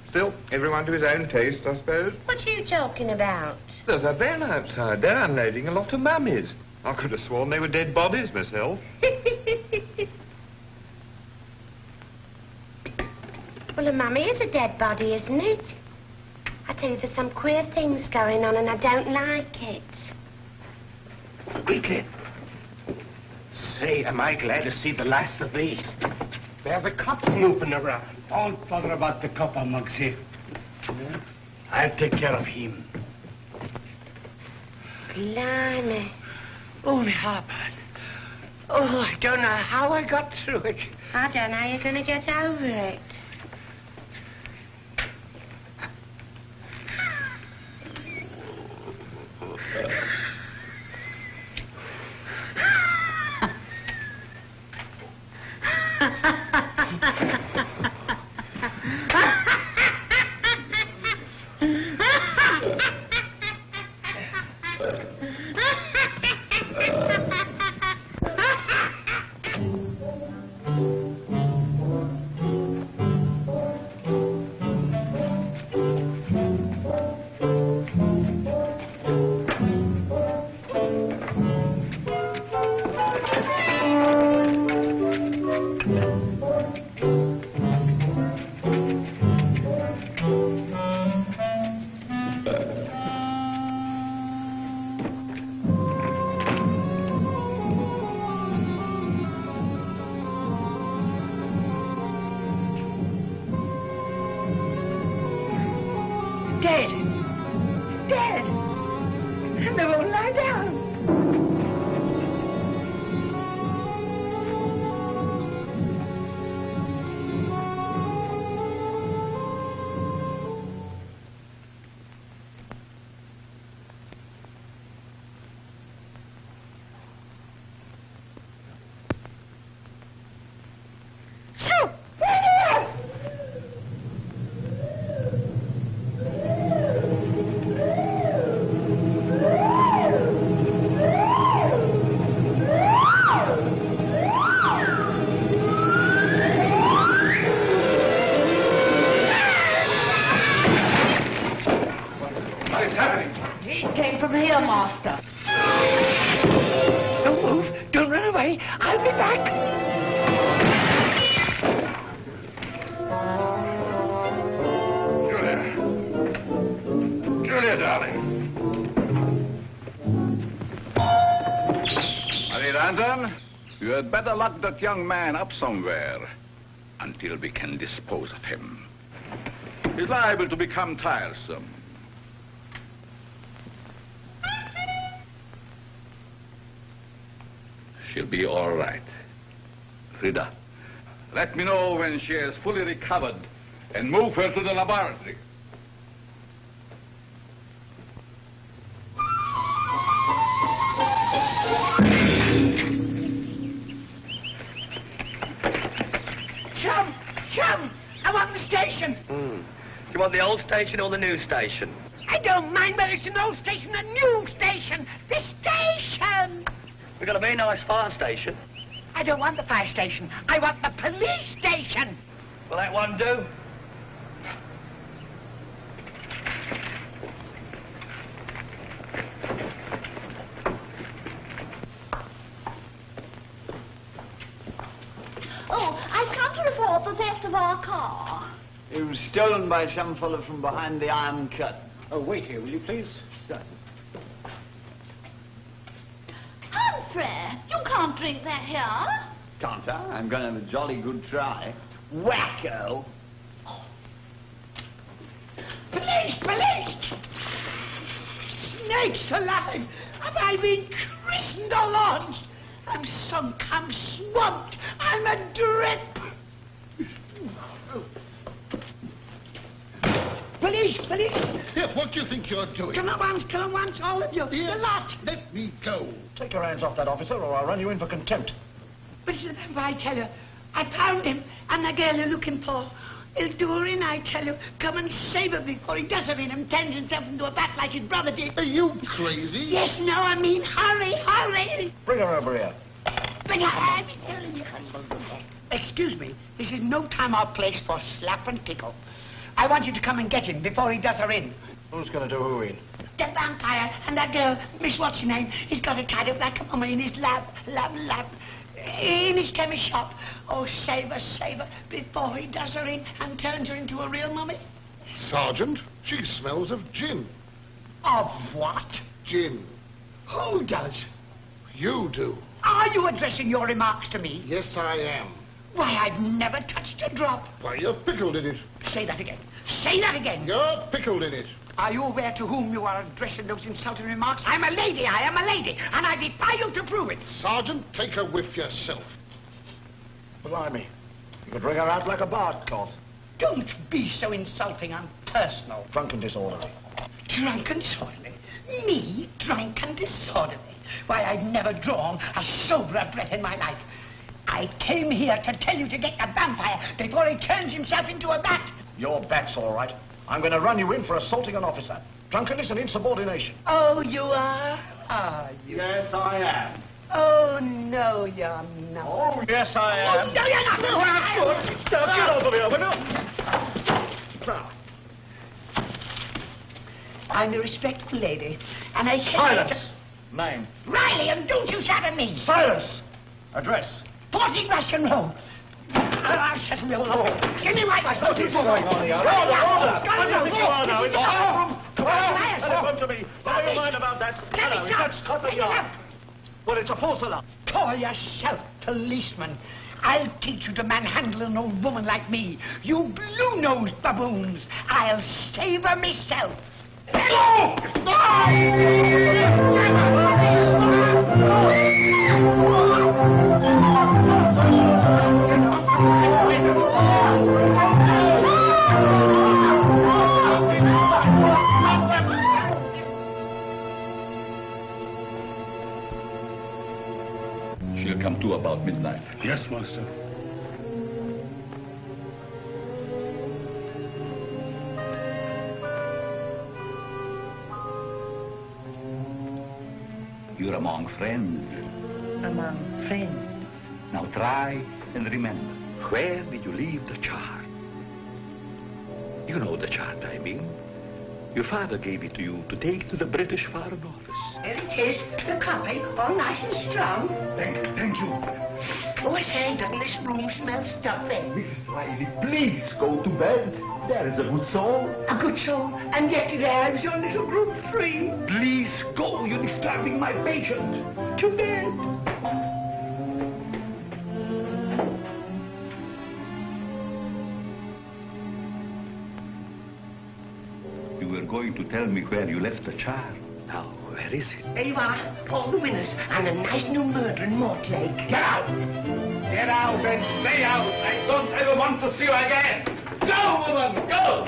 Still, everyone to his own taste, I suppose. What are you talking about? There's a van outside. They're unloading a lot of mummies. I could have sworn they were dead bodies myself. Well, a mummy is a dead body, isn't it? I tell you, there's some queer things going on and I don't like it. Quickly. Say, am I glad to see the last of these? There's a cop snooping around. Don't bother about the copper, Mugsy. I'll take care of him. Blimey. Only Harper. Oh, I don't know how I got through it. I don't know how you're going to get over it. Dead. Dead. And they won't lie down. Shoo! There! What is happening? He came from here, Master. Don't move. Don't run away. I'll be back. Julia, darling. Marie Danton, you had better lock that young man up somewhere until we can dispose of him. He's liable to become tiresome. She'll be all right. Rita, let me know when she is fully recovered and move her to the laboratory. Chum! Chum! I want the station. Do you want the old station or the new station? I don't mind whether it's an old station or a new station. The station! We've got a very nice fire station. I don't want the fire station. I want the police station. Will that one do? Oh, I've come to report the theft of our car. It was stolen by some fellow from behind the Iron Curtain. Oh, wait here, will you please? Humphrey, you can't drink that here. Can't I? I'm going to have a jolly good try. Wacko! Police! Police! Snakes alive! Have I been christened or launched? I'm sunk, I'm swamped, I'm a drip! Police! Police! Here, what do you think you're doing? Come on once, all of you. Here, The lot. let me go. Take your hands off that officer, or I'll run you in for contempt. But it's the vampire, I tell you. I found him, and the girl you're looking for. He'll do her in, I tell you. Come and save her before he does her in and turns himself into a bat like his brother did. Are you crazy? Yes, no, I mean, hurry, hurry. Bring her over here. But I'm telling you. Excuse me, this is no time or place for slap and tickle. I want you to come and get him before he does her in. Who's going to do who in? The vampire and that girl, Miss What's her name, he's got her tied up like a mummy in his lap, in his chemist shop. Oh, save her, before he does her in and turns her into a real mummy. Sergeant, she smells of gin. Of what? Gin. Who does? You do. Are you addressing your remarks to me? Yes, I am. Why, I've never touched a drop. Why, you're pickled in it. Say that again. Say that again. You're pickled in it. Are you aware to whom you are addressing those insulting remarks? I'm a lady, I am a lady, and I defy you to prove it. Sergeant, take a whiff yourself. Blimey. You could wring her out like a barcloth. Don't be so insulting and personal. Drunk and disorderly. Drunk and disorderly? Me, drunk and disorderly? Why, I've never drawn a soberer breath in my life. I came here to tell you to get the vampire before he turns himself into a bat. Your bat's all right. I'm going to run you in for assaulting an officer. Drunkenness and insubordination. Oh, you are? Are you? Yes, I am. Oh, no, you're not. Oh, yes, I am. Oh, no, you're not. No, I'm good. Now, get over here, will you? Now. I'm a respectable lady, and I... Silence! Name. Riley, and don't you shout at me. Silence! Address. 40 Russian Road. I'll settle you all. Give me my wife. What is going on here? Order! What do you think you are now? In the bathroom? Come on! Telephone to me. Never mind about that. Hello, is that Scotland Yard? Well, it's a false alarm. Call yourself policeman. I'll teach you to manhandle an old woman like me. You blue-nosed baboons. I'll save her myself. She'll come to about midnight. Yes, Master. You're among friends. Among friends. Now try and remember, where did you leave the chart? You know the chart, I mean. Your father gave it to you to take to the British Foreign Office. There it is, the copy, all nice and strong. Thank you. Oh, I say, doesn't this room smell stuffy? Mrs. Riley, please go to bed. There is a good soul. A good soul, and yet there is your little group 3. Please go. You're disturbing my patient. To bed. You were going to tell me where you left the chart. Now, where is it? There you are, all the winners, and a nice new murder in Mortlake. Get out! Get out and stay out. I don't ever want to see you again. Go, woman, go!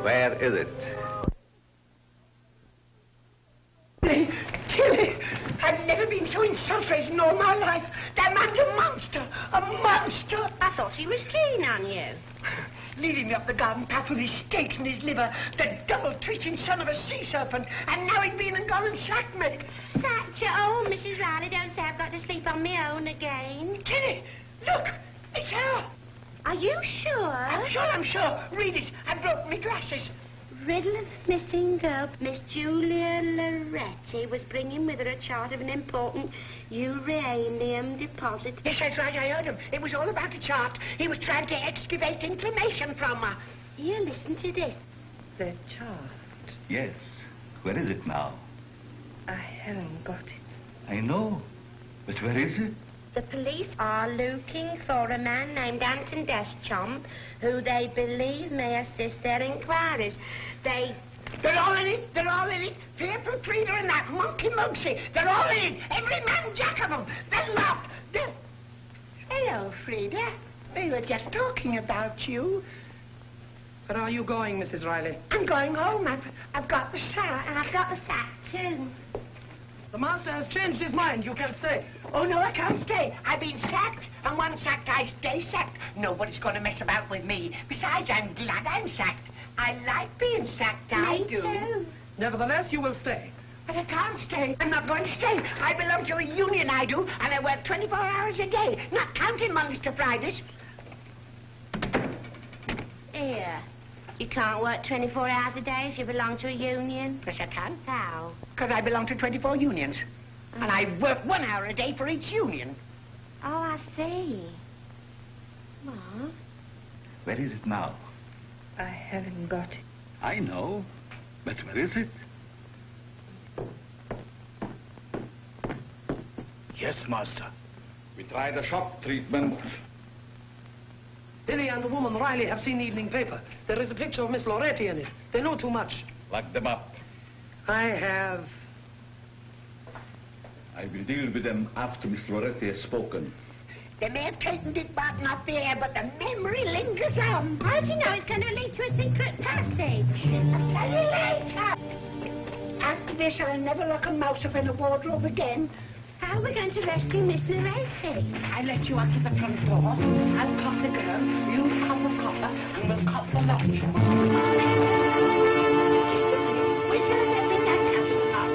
Where is it? Tilly, I've never been so insulted in all my life. That man's a monster, a monster. I thought he was keen on you. Leading me up the garden path with his steaks and his liver, the double-twitching son of a sea serpent, and now he's been and gone and sacked me. Sacked you? Oh, Mrs. Riley, don't say I've got to sleep on my own again. Tilly, look, it's her. Are you sure? I'm sure. Read it. I broke my glasses. Riddle of missing girl. Miss Julia Loretti was bringing with her a chart of an important uranium deposit. Yes, that's right, I heard him. It was all about the chart. He was trying to excavate information from her. Here, listen to this. The chart. Yes. Where is it now? I haven't got it. I know. But where is it? The police are looking for a man named Anton Deschamps, who they believe may assist their inquiries. They're all in it. They're all in it. Paper Frida and that monkey Mugsy. They're all in it. Every man jack of them. They're locked. Hello, Frida. We were just talking about you. Where are you going, Mrs. Riley? I'm going home. I've got the sack. And I've got the sack, too. The master has changed his mind. You can stay. Oh, no, I can't stay. I've been sacked, and once sacked, I stay sacked. Nobody's going to mess about with me. Besides, I'm glad I'm sacked. I like being sacked, I do. Too. Nevertheless, you will stay. But I can't stay. I'm not going to stay. I belong to a union, I do, and I work 24 hours a day, not counting Mondays to Fridays. Here. You can't work 24 hours a day if you belong to a union. Yes, I can. How? Because I belong to 24 unions. And I work 1 hour a day for each union. Oh, I see. What? Where is it now? I haven't got it. I know, but where is it? Yes, master. We tried a shock treatment. Dilly and the woman Riley have seen the evening paper. There is a picture of Miss Loretti in it. They know too much. Lock them up. I have... I will deal with them after Miss Loretti has spoken. They may have taken Dick Barton off the air, but the memory lingers on. How do you know it's going to lead to a secret passage? I'll tell you later. After this, I'll never lock a mouse up in a wardrobe again. How are we going to rescue Miss Loretti? I let you out to the front door. I'll cop the girl, you cop the copper, and we'll cop the lot. We'll tell them we don't come to the lot.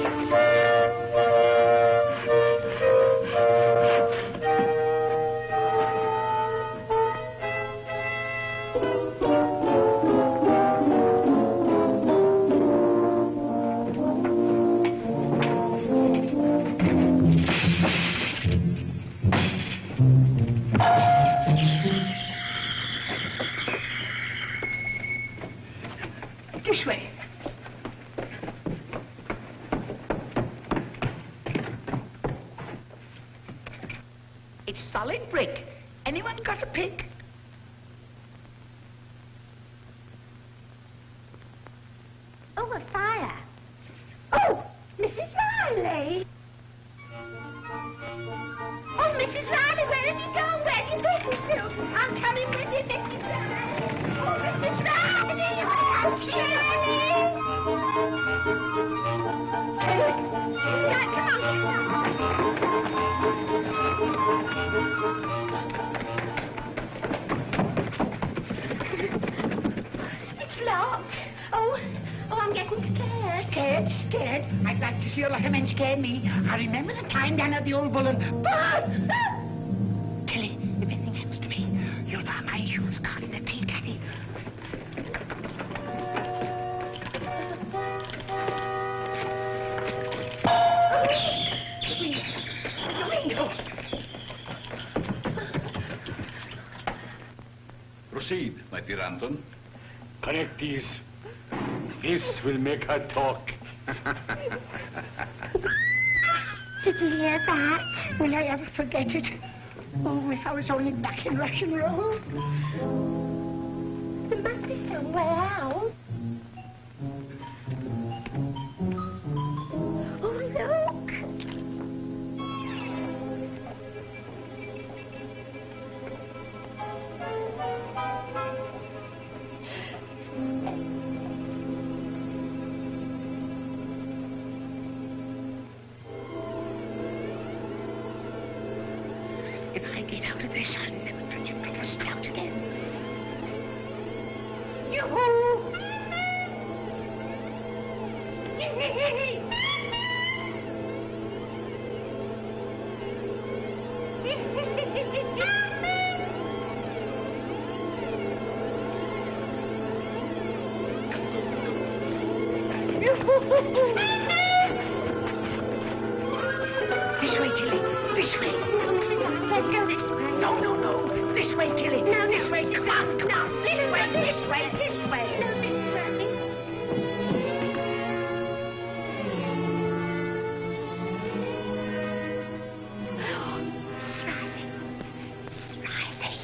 This way. It's solid brick. Anyone got a pick? Oh, a fire. Oh, Mrs. Riley. Oh, Mrs. Riley, where have you gone? Where have you gone to? I'm coming with you, Mrs. Riley. Oh, Mrs. Riley, I'm here. Right, come on. It's locked. Oh, I'm getting scared. Scared? I'd like to see a lot of men scare me. I remember the time down at the old bull and... Tilly, if anything happens to me, you'll find my shoes caught in the tea caddy. The window. Proceed, my dear Anton. Connect these. This will make her talk. Did you hear that? Will I ever forget it? Oh, if I was only back in rock and roll. There must be somewhere out. Oh, look. If I get out of this, I'll never touch a proper stout again. Yoo-hoo! This way, Tilly. This way. Let's go this way. No, no, no. This way, Tilly. No, this way. Come on, come on. This way, this way, this way. No, this way. It's rising. It's rising.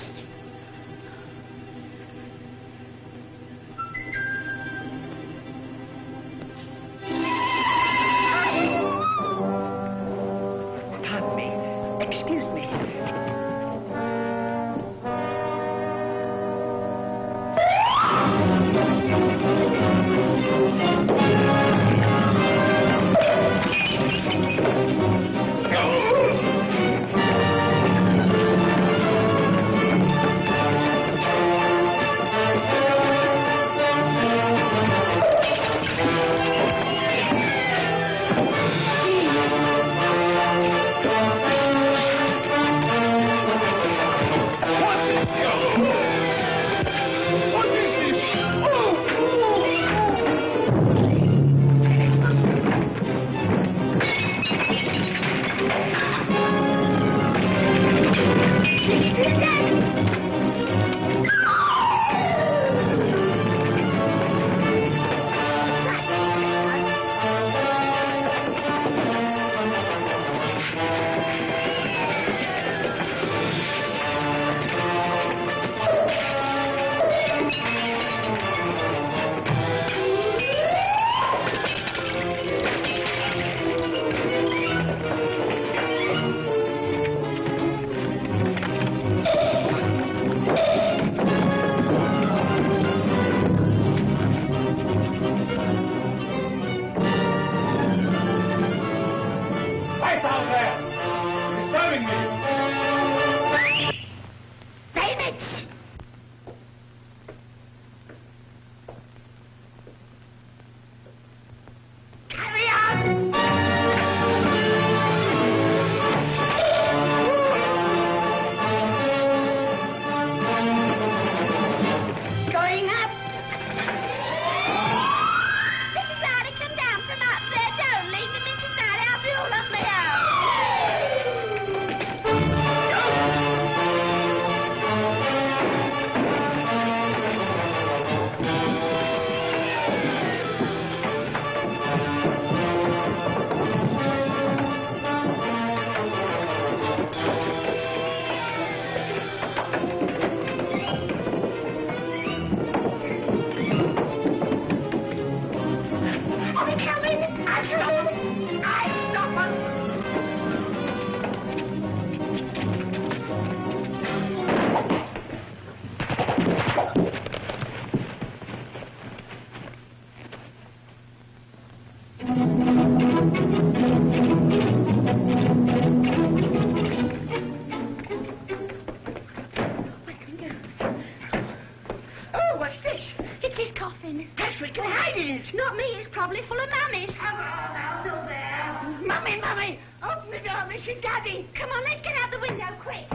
Pestry, get hiding in it. Not me, it's probably full of mummies. Come on, out of there. Mummy, open the door, Missy Daddy. Come on, let's get out the window, quick.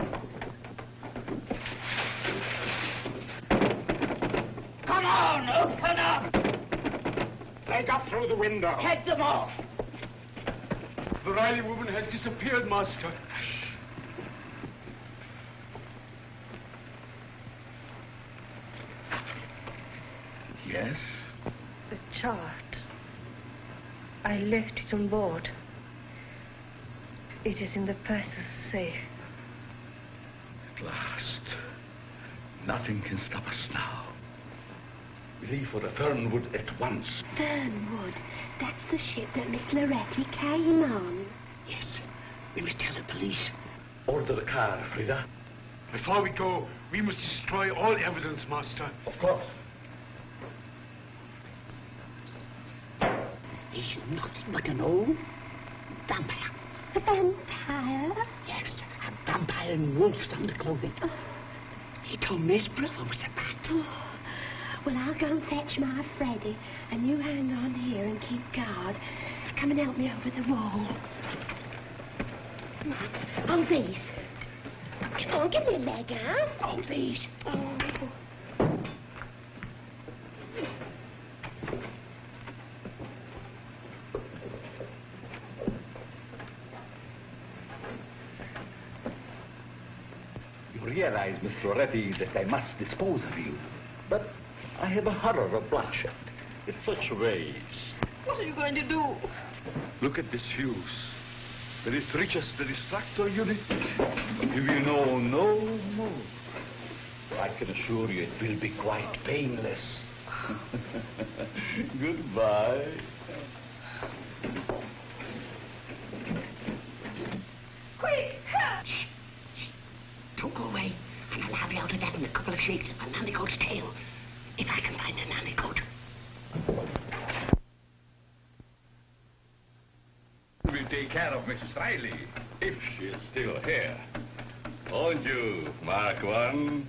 Come on, open up. They got through the window. Head them off. The Riley woman has disappeared, Master. Yes? The chart. I left it on board. It is in the purser's safe. At last. Nothing can stop us now. We leave for the Fernwood at once. Fernwood, that's the ship that Miss Loretti came on. Yes, we must tell the police. Order the car, Frida. Before we go, we must destroy all evidence, Master. Of course. He's nothing but an old vampire. A vampire? Yes, a vampire in wolf's underclothing. Oh. He told me his brother was a bat. Oh. Well, I'll go and fetch my Freddy, and you hang on here and keep guard. Come and help me over the wall. Come on, on these. Come on, give me a leg, huh? Oh, these. Oh. You realize, Miss Loretti, that I must dispose of you. But I have a horror of bloodshed. In such ways. What are you going to do? Look at this fuse. When it reaches the distractor unit, you will know no more. I can assure you it will be quite painless. Goodbye. Quick! Shh. Don't go away, and I'll have you out of that in a couple of shakes of a nannycoat's tail. If I can find a nannycoat. We'll take care of Mrs. Riley, if she is still here. Won't you, Mark One?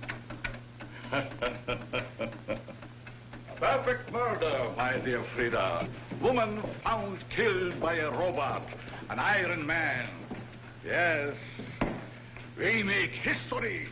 Perfect murder, my dear Frida. Woman found killed by a robot, an Iron Man. Yes, we make history.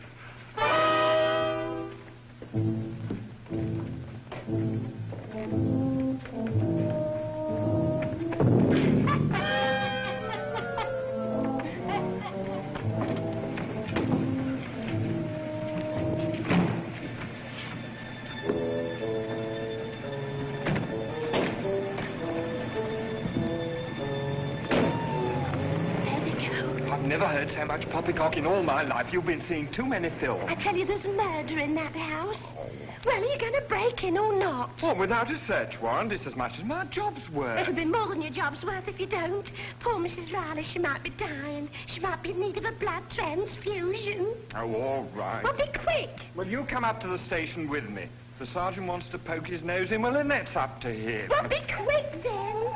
Never heard so much poppycock in all my life. You've been seeing too many films. I tell you, there's murder in that house. Well, are you going to break in or not? Well, without a search warrant, it's as much as my job's worth. It'll be more than your job's worth if you don't. Poor Mrs. Riley, she might be dying. She might be in need of a blood transfusion. Oh, all right. Well, be quick. Well, you come up to the station with me. If the sergeant wants to poke his nose in, well, then that's up to him. Well, be quick, then.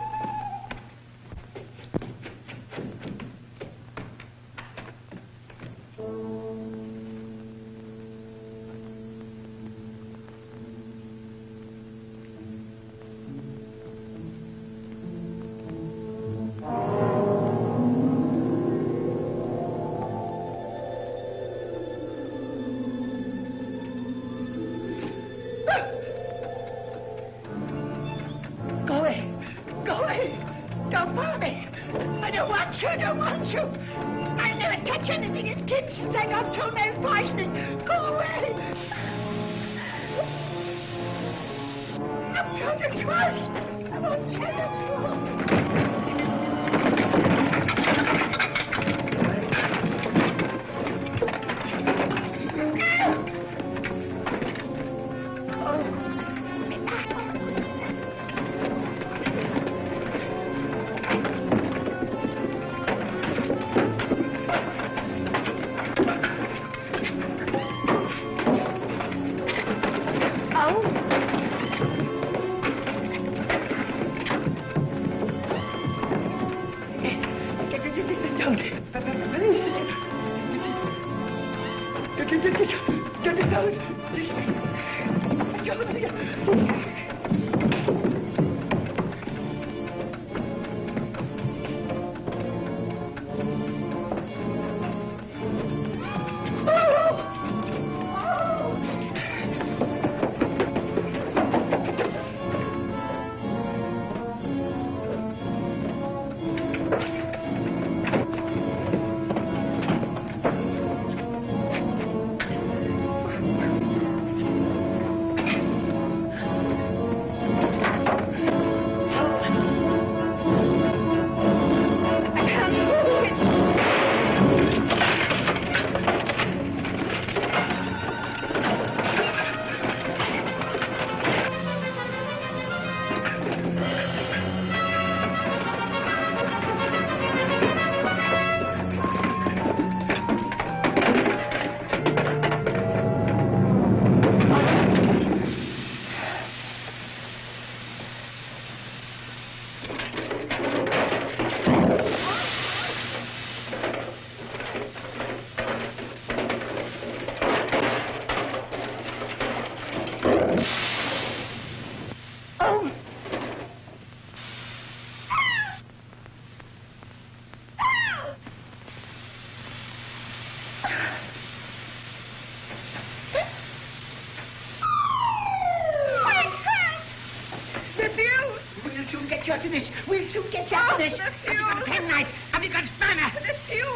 soon get you out of this. We'll soon get you out of this. Have you got a penknife? Have you got a spanner?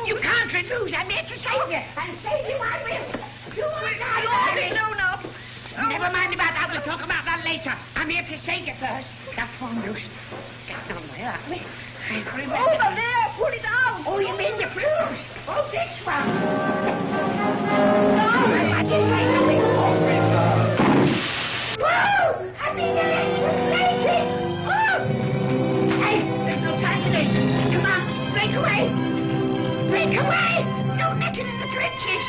You can't refuse. I'm here to save you. And save you I will. You are not. No. Never mind about that. We'll talk about that later. I'm here to save you first. That's one loose. Get on there, are we? Over there! Pull it out! Oh, you mean the fuse? Oh, this one. I just say something. Whoa! I mean, you're lazy! Oh! Hey, there's no time for this. Come on, break away! Break away! No necking in the trenches!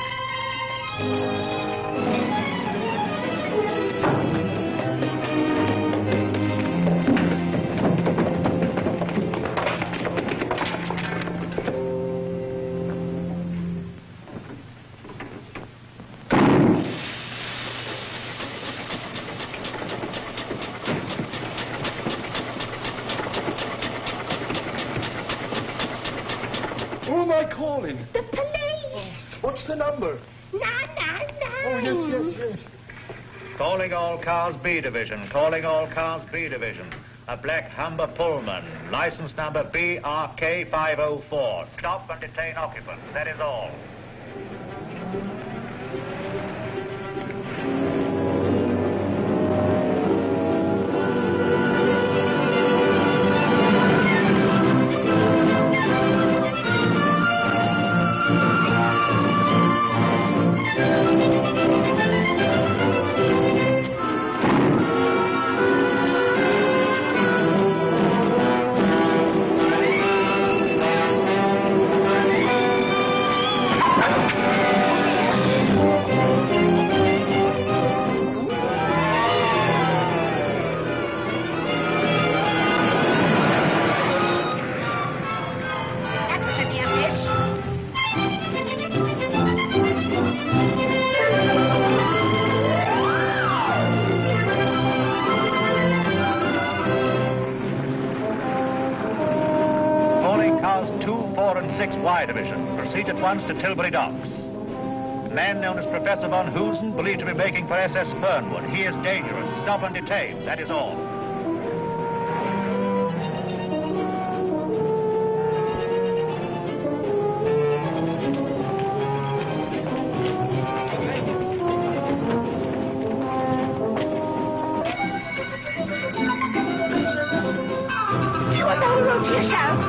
Who am I calling? The police! What's the number? 999! Oh, yes. Calling all cars B division. Calling all cars B division. A black Humber Pullman. License number BRK 504. Stop and detain occupant. That is all. Y Division. Proceed at once to Tilbury Docks. A man known as Professor von Hoosen, believed to be making for SS Fernwood. He is dangerous. Stop and detain. That is all. You are no road to yourself.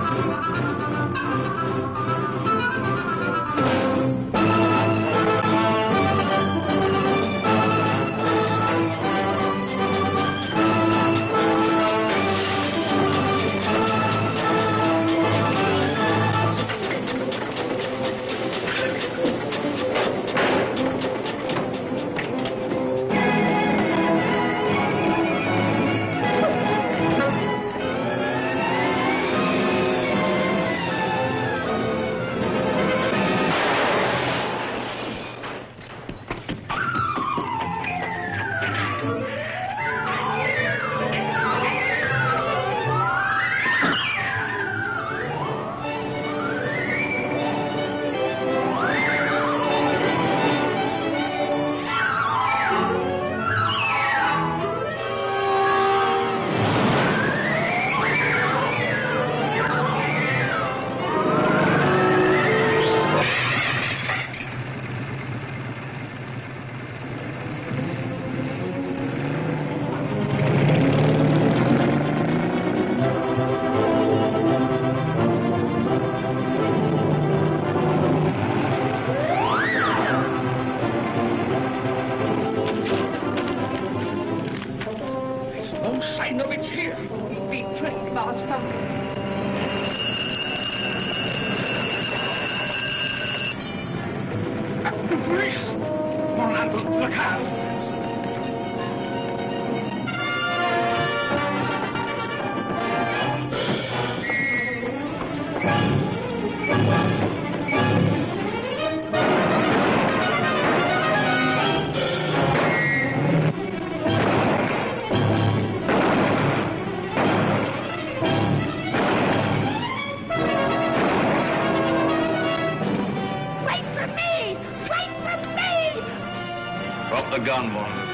Drop the gun, Warren.